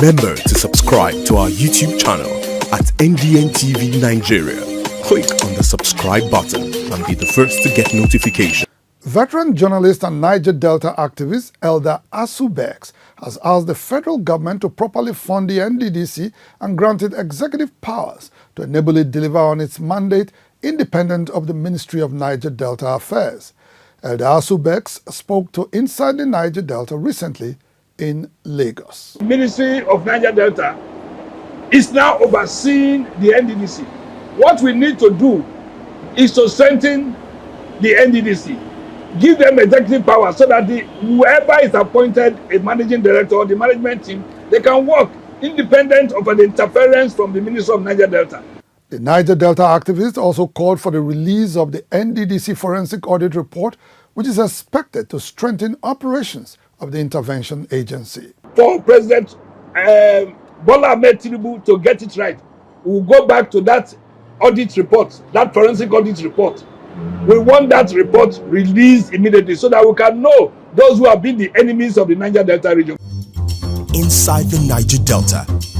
Remember to subscribe to our YouTube channel at NDN Nigeria. Click on the subscribe button and be the first to get notifications. Veteran journalist and Niger Delta activist Elder Beks has asked the federal government to properly fund the Nddc and grant it executive powers to enable it deliver on its mandate independent of the Ministry of Niger Delta Affairs. Elder Beks spoke to Inside the Niger Delta recently in Lagos. The Ministry of Niger Delta is now overseeing the Nddc. What we need to do is to strengthen the Nddc. Give them executive power so that whoever is appointed a managing director or the management team, they can work independent of an interference from the Ministry of Niger Delta. The Niger Delta activist also called for the release of the Nddc forensic audit report, which is expected to strengthen operations of the intervention agency. For President Bola Ahmed Tinubu to get it right, we'll go back to that audit report, that forensic audit report. We want that report released immediately so that we can know those who have been the enemies of the Niger Delta region. Inside the Niger Delta.